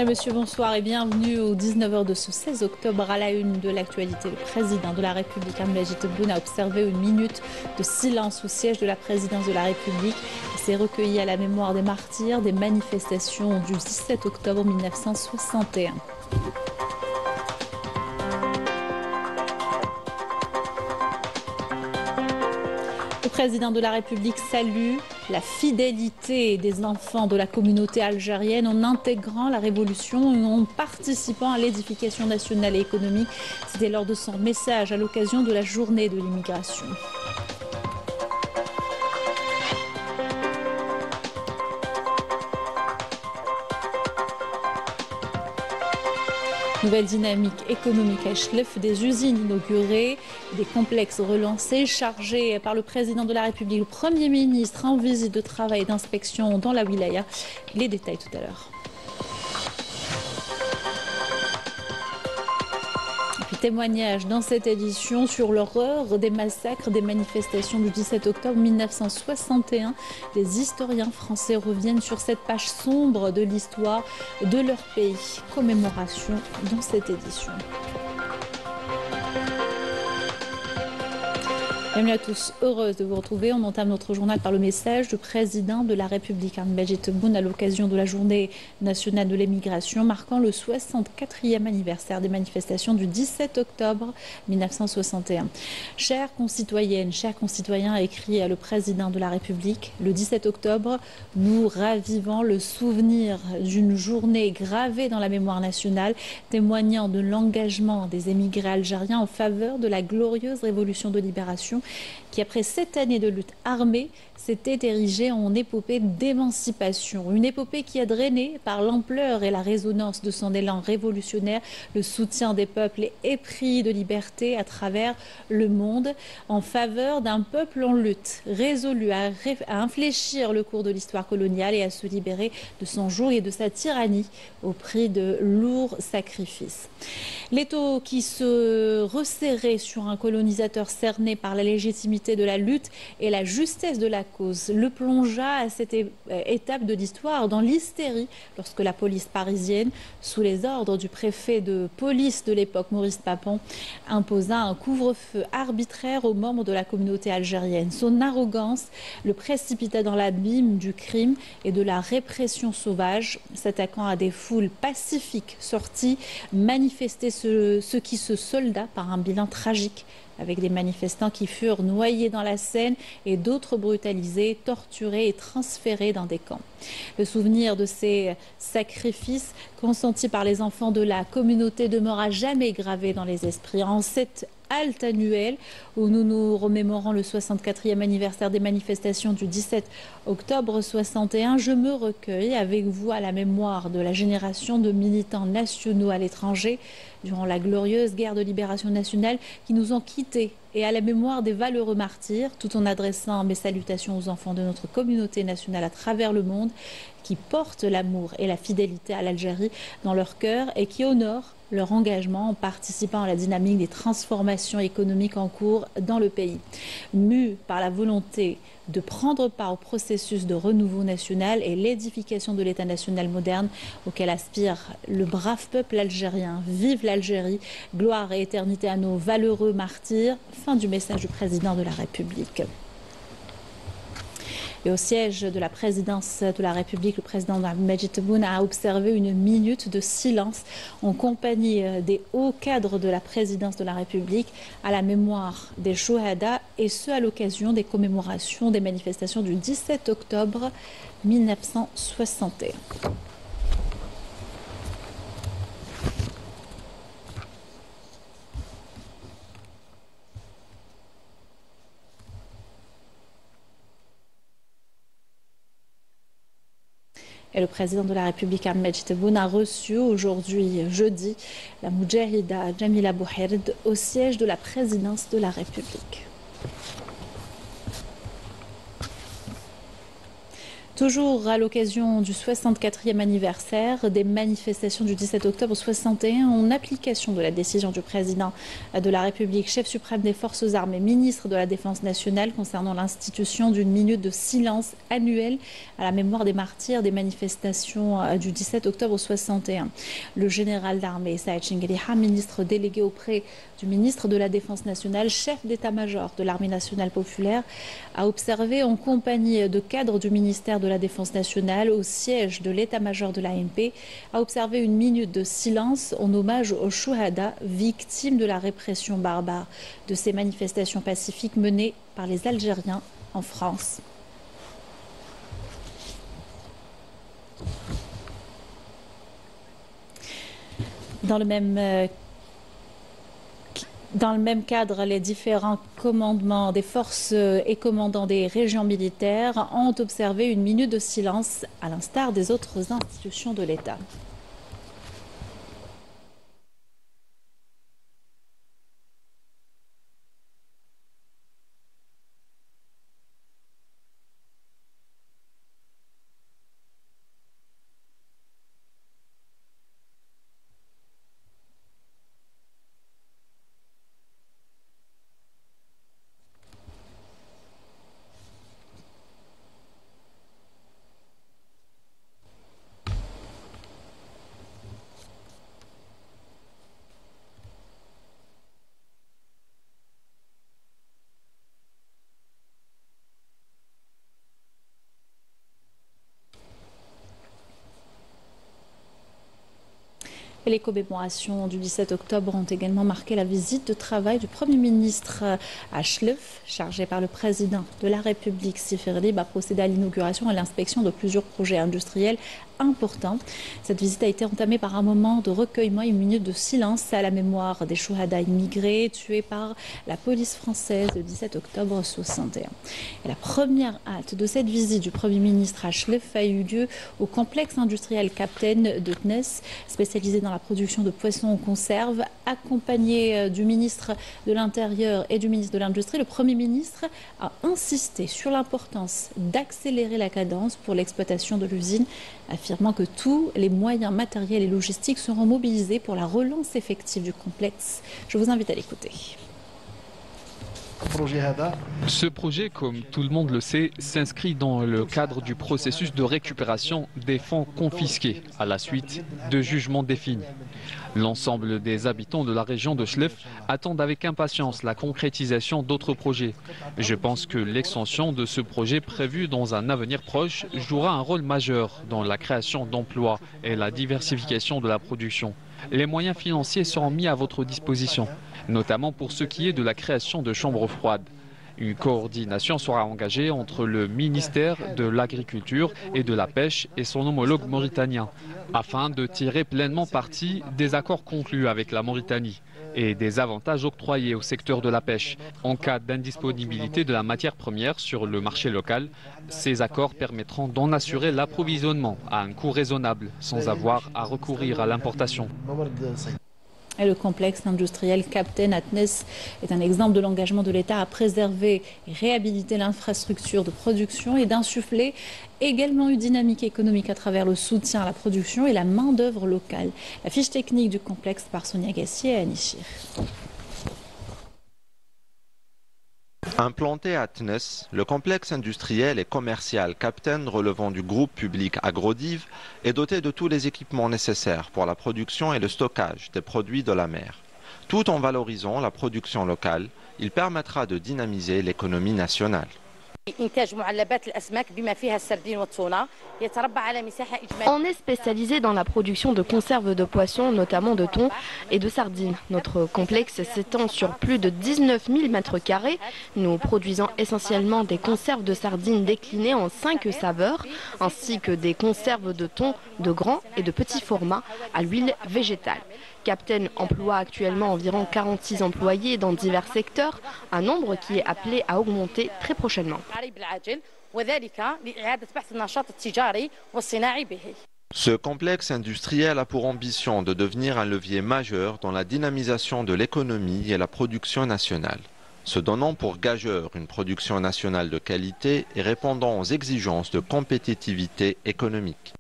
Monsieur, bonsoir et bienvenue aux 19 heures de ce 16 octobre. À la une de l'actualité, le président de la République, Abdelmadjid Tebboune, a observé une minute de silence au siège de la présidence de la République. Il s'est recueilli à la mémoire des martyrs des manifestations du 17 octobre 1961. Le président de la République salue la fidélité des enfants de la communauté algérienne en intégrant la révolution et en participant à l'édification nationale et économique. C'était lors de son message à l'occasion de la journée de l'immigration. Nouvelle dynamique économique à Chlef, des usines inaugurées, des complexes relancés, chargés par le président de la République, le Premier ministre en visite de travail et d'inspection dans la wilaya. Les détails tout à l'heure. Témoignage dans cette édition sur l'horreur des massacres des manifestations du 17 octobre 1961. Les historiens français reviennent sur cette page sombre de l'histoire de leur pays. Commémoration dans cette édition. Bienvenue à tous, heureuse de vous retrouver. On entame notre journal par le message du président de la République, Abdelmadjid Tebboune, à l'occasion de la journée nationale de l'émigration, marquant le 64e anniversaire des manifestations du 17 octobre 1961. Chères concitoyennes, chers concitoyens, a écrit le président de la République, le 17 octobre, nous ravivons le souvenir d'une journée gravée dans la mémoire nationale, témoignant de l'engagement des émigrés algériens en faveur de la glorieuse révolution de libération qui, après 7 années de lutte armée, s'était érigée en épopée d'émancipation. Une épopée qui a drainé, par l'ampleur et la résonance de son élan révolutionnaire, le soutien des peuples épris de liberté à travers le monde, en faveur d'un peuple en lutte, résolu à infléchir le cours de l'histoire coloniale et à se libérer de son joug et de sa tyrannie au prix de lourds sacrifices. L'étau qui se resserrait sur un colonisateur cerné par la légitimité de la lutte et la justesse de la cause le plongea à cette étape de l'histoire dans l'hystérie lorsque la police parisienne, sous les ordres du préfet de police de l'époque, Maurice Papon, imposa un couvre-feu arbitraire aux membres de la communauté algérienne. Son arrogance le précipita dans l'abîme du crime et de la répression sauvage, s'attaquant à des foules pacifiques sorties manifester ce qui se solda par un bilan tragique, avec des manifestants qui furent noyés dans la Seine et d'autres brutalisés, torturés et transférés dans des camps. Le souvenir de ces sacrifices consentis par les enfants de la communauté demeura jamais gravé dans les esprits. En cette halte annuelle où nous nous remémorons le 64e anniversaire des manifestations du 17 octobre 61, je me recueille avec vous à la mémoire de la génération de militants nationaux à l'étranger durant la glorieuse guerre de libération nationale qui nous ont quittés et à la mémoire des valeureux martyrs, tout en adressant mes salutations aux enfants de notre communauté nationale à travers le monde qui portent l'amour et la fidélité à l'Algérie dans leur cœur et qui honorent leur engagement en participant à la dynamique des transformations économiques en cours dans le pays. Mus par la volonté de prendre part au processus de renouveau national et l'édification de l'État national moderne auquel aspire le brave peuple algérien. Vive l'Algérie, gloire et éternité à nos valeureux martyrs. Fin du message du président de la République. Et au siège de la présidence de la République, le président Abdelmadjid Tebboune a observé une minute de silence en compagnie des hauts cadres de la présidence de la République à la mémoire des Chouhada, et ce à l'occasion des commémorations des manifestations du 17 octobre 1961. Et le président de la République, Abdelmadjid Tebboune, a reçu aujourd'hui, jeudi, la Moudjahida Jamila Bouhired au siège de la présidence de la République. Toujours à l'occasion du 64e anniversaire des manifestations du 17 octobre 61, en application de la décision du président de la République, chef suprême des forces armées, ministre de la Défense nationale, concernant l'institution d'une minute de silence annuelle à la mémoire des martyrs des manifestations du 17 octobre 61. Le général d'armée Saïd Chingueliha, ministre délégué auprès du ministre de la Défense nationale, chef d'état-major de l'armée nationale populaire, a observé en compagnie de cadres du ministère de la Défense nationale au siège de l'état-major de l'ANP, a observé une minute de silence en hommage aux Chouhada, victimes de la répression barbare de ces manifestations pacifiques menées par les Algériens en France. Dans le même cadre, les différents commandements des forces et commandants des régions militaires ont observé une minute de silence à l'instar des autres institutions de l'État. Et les commémorations du 17 octobre ont également marqué la visite de travail du Premier ministre à Chlef, chargé par le président de la République. Siferlib a procédé à l'inauguration et à l'inspection de plusieurs projets industriels importants. Cette visite a été entamée par un moment de recueillement et une minute de silence à la mémoire des Chouhada immigrés tués par la police française le 17 octobre 61. Et la première halte de cette visite du Premier ministre à Chlef a eu lieu au complexe industriel Captain de Tness, spécialisé dans la production de poissons en conserve. Accompagné du ministre de l'Intérieur et du ministre de l'Industrie, le Premier ministre a insisté sur l'importance d'accélérer la cadence pour l'exploitation de l'usine, affirmant que tous les moyens matériels et logistiques seront mobilisés pour la relance effective du complexe. Je vous invite à l'écouter. Ce projet, comme tout le monde le sait, s'inscrit dans le cadre du processus de récupération des fonds confisqués à la suite de jugements définis. L'ensemble des habitants de la région de Chlef attendent avec impatience la concrétisation d'autres projets. Je pense que l'extension de ce projet prévu dans un avenir proche jouera un rôle majeur dans la création d'emplois et la diversification de la production. Les moyens financiers seront mis à votre disposition, notamment pour ce qui est de la création de chambres froides. Une coordination sera engagée entre le ministère de l'Agriculture et de la Pêche et son homologue mauritanien, afin de tirer pleinement parti des accords conclus avec la Mauritanie et des avantages octroyés au secteur de la pêche. En cas d'indisponibilité de la matière première sur le marché local, ces accords permettront d'en assurer l'approvisionnement à un coût raisonnable, sans avoir à recourir à l'importation. Et le complexe industriel Captain à Tness est un exemple de l'engagement de l'État à préserver et réhabiliter l'infrastructure de production et d'insuffler également une dynamique économique à travers le soutien à la production et la main-d'œuvre locale. La fiche technique du complexe par Sonia Gassier et Anichir. Implanté à Tness, le complexe industriel et commercial Captain relevant du groupe public Agrodiv est doté de tous les équipements nécessaires pour la production et le stockage des produits de la mer. Tout en valorisant la production locale, il permettra de dynamiser l'économie nationale. On est spécialisé dans la production de conserves de poissons, notamment de thon et de sardines. Notre complexe s'étend sur plus de 19 000 m². Nous produisons essentiellement des conserves de sardines déclinées en 5 saveurs, ainsi que des conserves de thon de grand et de petit format à l'huile végétale. Captain emploie actuellement environ 46 employés dans divers secteurs, un nombre qui est appelé à augmenter très prochainement. Ce complexe industriel a pour ambition de devenir un levier majeur dans la dynamisation de l'économie et la production nationale. se donnant pour gageur une production nationale de qualité et répondant aux exigences de compétitivité économique.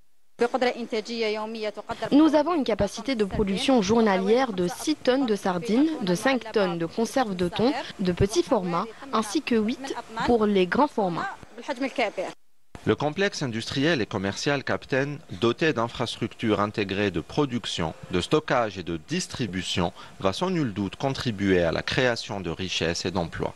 Nous avons une capacité de production journalière de 6 tonnes de sardines, de 5 tonnes de conserves de thon, de petits formats, ainsi que 8 pour les grands formats. Le complexe industriel et commercial Captain, doté d'infrastructures intégrées de production, de stockage et de distribution, va sans nul doute contribuer à la création de richesses et d'emplois.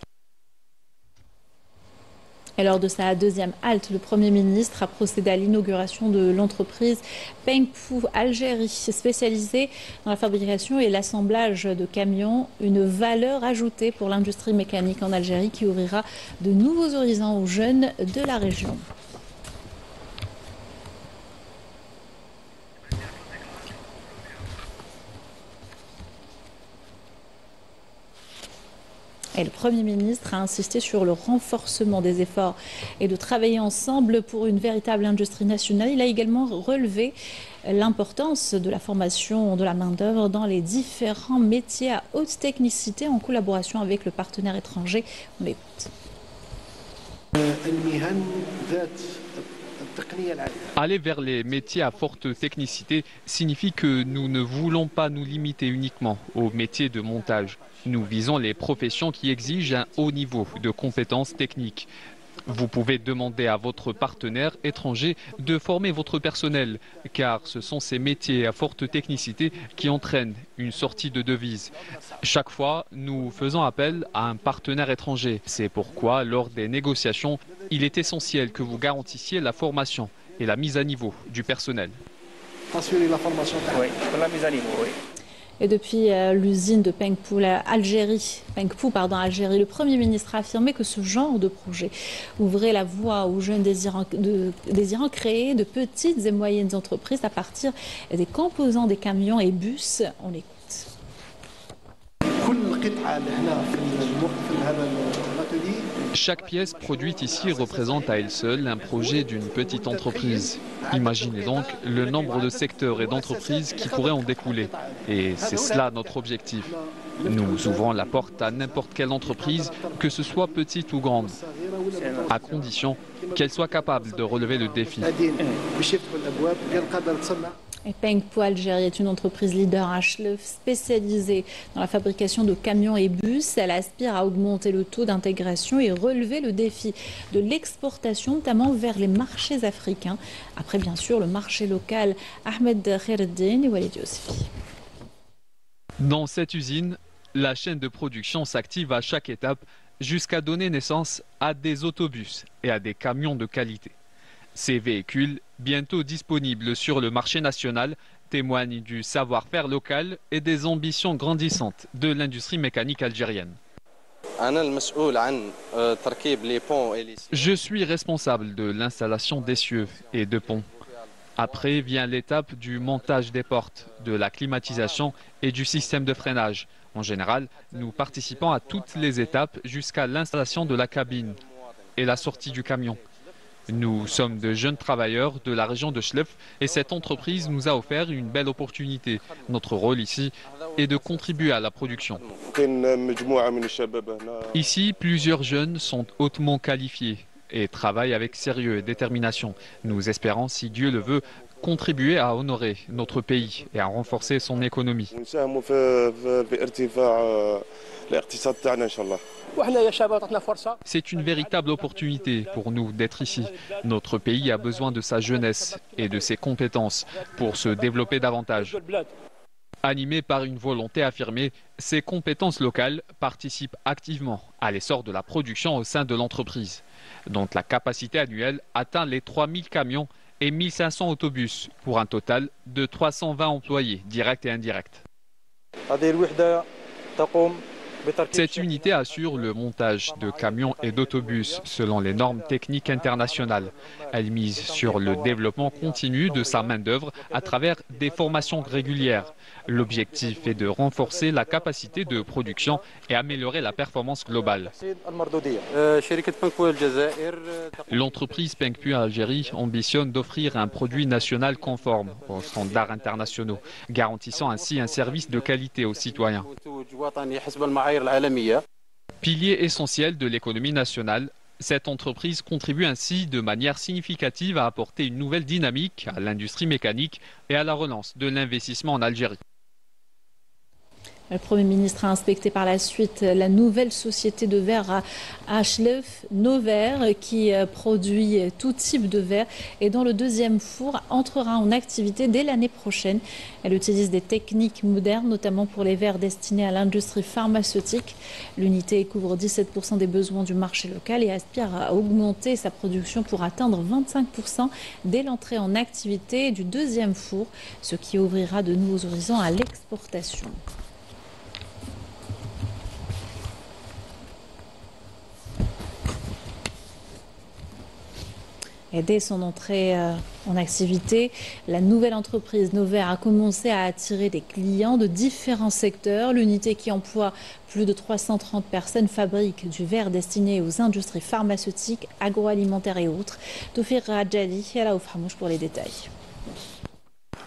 Et lors de sa deuxième halte, le Premier ministre a procédé à l'inauguration de l'entreprise Pengpu Algérie, spécialisée dans la fabrication et l'assemblage de camions, une valeur ajoutée pour l'industrie mécanique en Algérie qui ouvrira de nouveaux horizons aux jeunes de la région. Et le Premier ministre a insisté sur le renforcement des efforts et de travailler ensemble pour une véritable industrie nationale. Il a également relevé l'importance de la formation de la main-d'œuvre dans les différents métiers à haute technicité en collaboration avec le partenaire étranger. On l'écoute. Aller vers les métiers à forte technicité signifie que nous ne voulons pas nous limiter uniquement aux métiers de montage. Nous visons les professions qui exigent un haut niveau de compétences techniques. Vous pouvez demander à votre partenaire étranger de former votre personnel, car ce sont ces métiers à forte technicité qui entraînent une sortie de devise. Chaque fois, nous faisons appel à un partenaire étranger. C'est pourquoi, lors des négociations, il est essentiel que vous garantissiez la formation et la mise à niveau du personnel. Assurer la formation. Oui, la mise à niveau, oui. Et depuis l'usine de Pengpu Algérie, le Premier ministre a affirmé que ce genre de projet ouvrait la voie aux jeunes désirant créer de petites et moyennes entreprises à partir des composants des camions et bus. On l'écoute. Chaque pièce produite ici représente à elle seule un projet d'une petite entreprise. Imaginez donc le nombre de secteurs et d'entreprises qui pourraient en découler. Et c'est cela notre objectif. Nous ouvrons la porte à n'importe quelle entreprise, que ce soit petite ou grande, à condition qu'elle soit capable de relever le défi. Et Pengpu Algérie est une entreprise leader à Chlef spécialisée dans la fabrication de camions et bus. Elle aspire à augmenter le taux d'intégration et relever le défi de l'exportation, notamment vers les marchés africains. Après, bien sûr, le marché local. Ahmed Khaireddine et Walid Yousfi. Dans cette usine, la chaîne de production s'active à chaque étape jusqu'à donner naissance à des autobus et à des camions de qualité. Ces véhicules, bientôt disponibles sur le marché national, témoignent du savoir-faire local et des ambitions grandissantes de l'industrie mécanique algérienne. Je suis responsable de l'installation d'essieux et de ponts. Après vient l'étape du montage des portes, de la climatisation et du système de freinage. En général, nous participons à toutes les étapes jusqu'à l'installation de la cabine et la sortie du camion. Nous sommes de jeunes travailleurs de la région de Chlef et cette entreprise nous a offert une belle opportunité. Notre rôle ici est de contribuer à la production. Ici, plusieurs jeunes sont hautement qualifiés et travaillent avec sérieux et détermination. Nous espérons, si Dieu le veut, contribuer à honorer notre pays et à renforcer son économie. C'est une véritable opportunité pour nous d'être ici. Notre pays a besoin de sa jeunesse et de ses compétences pour se développer davantage. Animés par une volonté affirmée, ces compétences locales participent activement à l'essor de la production au sein de l'entreprise, dont la capacité annuelle atteint les 3000 camions et 1500 autobus, pour un total de 320 employés, directs et indirects. Cette unité assure le montage de camions et d'autobus selon les normes techniques internationales. Elle mise sur le développement continu de sa main-d'œuvre à travers des formations régulières. L'objectif est de renforcer la capacité de production et améliorer la performance globale. L'entreprise Pengpu Algérie ambitionne d'offrir un produit national conforme aux standards internationaux, garantissant ainsi un service de qualité aux citoyens. Pilier essentiel de l'économie nationale, cette entreprise contribue ainsi de manière significative à apporter une nouvelle dynamique à l'industrie mécanique et à la relance de l'investissement en Algérie. Le Premier ministre a inspecté par la suite la nouvelle société de verre à Chlef, Nover, qui produit tout type de verre et dont le deuxième four entrera en activité dès l'année prochaine. Elle utilise des techniques modernes, notamment pour les verres destinés à l'industrie pharmaceutique. L'unité couvre 17% des besoins du marché local et aspire à augmenter sa production pour atteindre 25% dès l'entrée en activité du deuxième four, ce qui ouvrira de nouveaux horizons à l'exportation. Et dès son entrée en activité, la nouvelle entreprise Nover a commencé à attirer des clients de différents secteurs. L'unité qui emploie plus de 330 personnes fabrique du verre destiné aux industries pharmaceutiques, agroalimentaires et autres. Toufir Rajali et Raouf Hamouche pour les détails.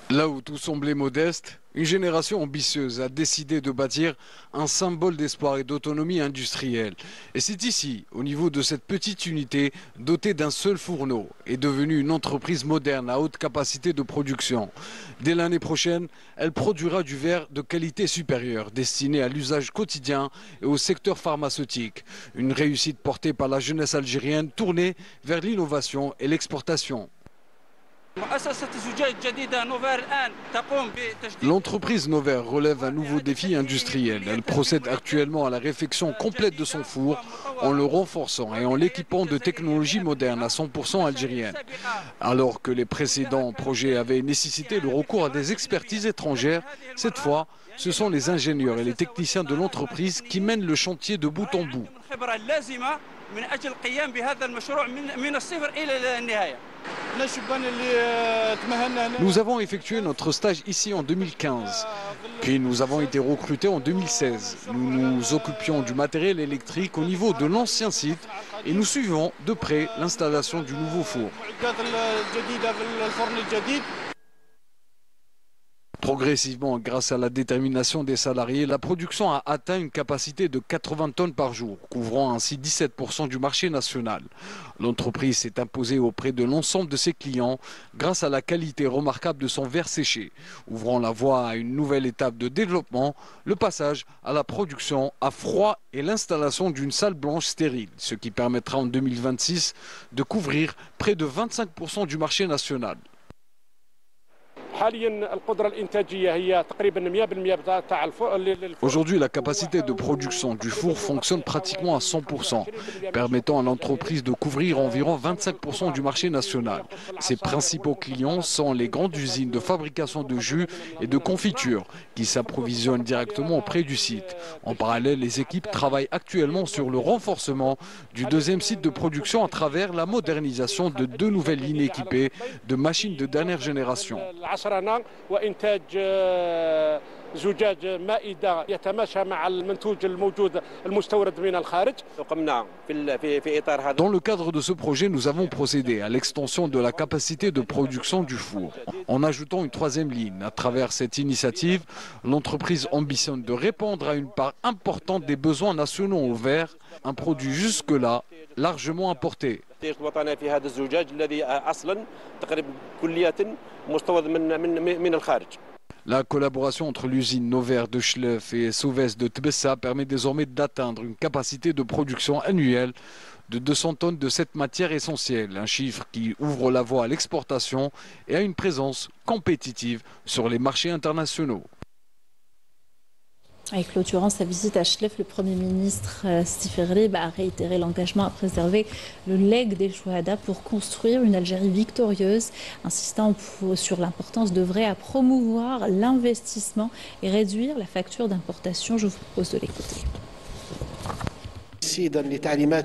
Là où tout semblait modeste, une génération ambitieuse a décidé de bâtir un symbole d'espoir et d'autonomie industrielle. Et c'est ici, au niveau de cette petite unité, dotée d'un seul fourneau, est devenue une entreprise moderne à haute capacité de production. Dès l'année prochaine, elle produira du verre de qualité supérieure, destiné à l'usage quotidien et au secteur pharmaceutique. Une réussite portée par la jeunesse algérienne tournée vers l'innovation et l'exportation. L'entreprise Nover relève un nouveau défi industriel. Elle procède actuellement à la réfection complète de son four en le renforçant et en l'équipant de technologies modernes à 100% algériennes. Alors que les précédents projets avaient nécessité le recours à des expertises étrangères, cette fois, ce sont les ingénieurs et les techniciens de l'entreprise qui mènent le chantier de bout en bout. Nous avons effectué notre stage ici en 2015, puis nous avons été recrutés en 2016. Nous nous occupions du matériel électrique au niveau de l'ancien site et nous suivons de près l'installation du nouveau four. Progressivement, grâce à la détermination des salariés, la production a atteint une capacité de 80 tonnes par jour, couvrant ainsi 17% du marché national. L'entreprise s'est imposée auprès de l'ensemble de ses clients grâce à la qualité remarquable de son verre séché, ouvrant la voie à une nouvelle étape de développement, le passage à la production à froid et l'installation d'une salle blanche stérile, ce qui permettra en 2026 de couvrir près de 25% du marché national. Aujourd'hui, la capacité de production du four fonctionne pratiquement à 100%, permettant à l'entreprise de couvrir environ 25% du marché national. Ses principaux clients sont les grandes usines de fabrication de jus et de confitures qui s'approvisionnent directement auprès du site. En parallèle, les équipes travaillent actuellement sur le renforcement du deuxième site de production à travers la modernisation de 2 nouvelles lignes équipées de machines de dernière génération. وإنتاج زجاج مائدة يتماشى مع المنتوج الموجود المستورد من الخارج. Dans le cadre de ce projet, nous avons procédé à l'extension de la capacité de production du four, en ajoutant une 3e ligne. À travers cette initiative, l'entreprise ambitionne de répondre à une part importante des besoins nationaux au verre, un produit jusque-là largement importé. La collaboration entre l'usine Nover de Chlef et Soves de Tbessa permet désormais d'atteindre une capacité de production annuelle de 200 tonnes de cette matière essentielle, un chiffre qui ouvre la voie à l'exportation et à une présence compétitive sur les marchés internationaux. Et clôturant sa visite à Chlef, le Premier ministre Stifir Rib a réitéré l'engagement à préserver le legs des Chouhada pour construire une Algérie victorieuse, insistant sur l'importance d'œuvrer à promouvoir l'investissement et réduire la facture d'importation. Je vous propose de l'écouter.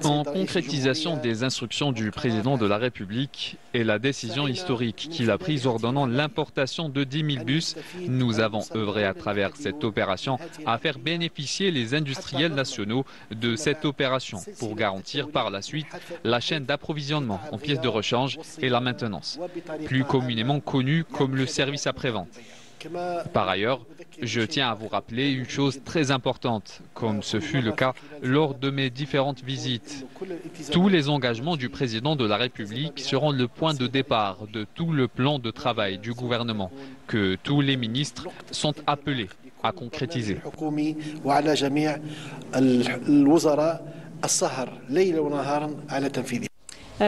En concrétisation des instructions du président de la République et la décision historique qu'il a prise ordonnant l'importation de 10 000 bus, nous avons œuvré à travers cette opération à faire bénéficier les industriels nationaux de cette opération pour garantir par la suite la chaîne d'approvisionnement en pièces de rechange et la maintenance, plus communément connue comme le service après-vente. Par ailleurs, je tiens à vous rappeler une chose très importante, comme ce fut le cas lors de mes différentes visites. Tous les engagements du président de la République seront le point de départ de tout le plan de travail du gouvernement, que tous les ministres sont appelés à concrétiser.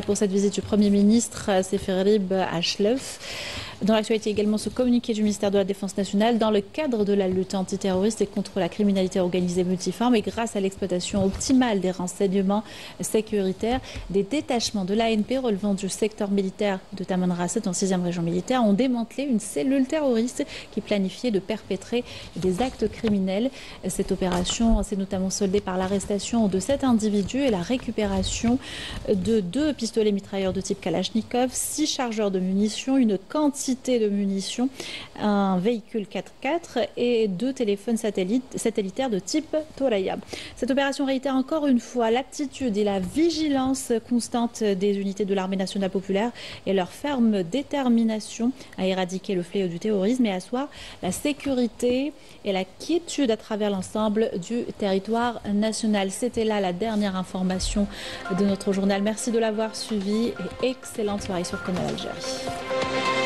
Pour cette visite du Premier ministre Seferib Achleuf. Dans l'actualité également, ce communiqué du ministère de la Défense nationale dans le cadre de la lutte antiterroriste et contre la criminalité organisée multiforme et grâce à l'exploitation optimale des renseignements sécuritaires, des détachements de l'ANP relevant du secteur militaire de Tamanrasset en 6e région militaire ont démantelé une cellule terroriste qui planifiait de perpétrer des actes criminels. Cette opération s'est notamment soldée par l'arrestation de 7 individus et la récupération de 2 pistolets mitrailleurs de type Kalachnikov, 6 chargeurs de munitions, une quantité de munitions, un véhicule 4x4 et 2 téléphones satellitaires de type Thoraya. Cette opération réitère encore une fois l'aptitude et la vigilance constante des unités de l'armée nationale populaire et leur ferme détermination à éradiquer le fléau du terrorisme et à asseoir la sécurité et la quiétude à travers l'ensemble du territoire national. C'était là la dernière information de notre journal. Merci de l'avoir suivi et excellente soirée sur Canal Algérie.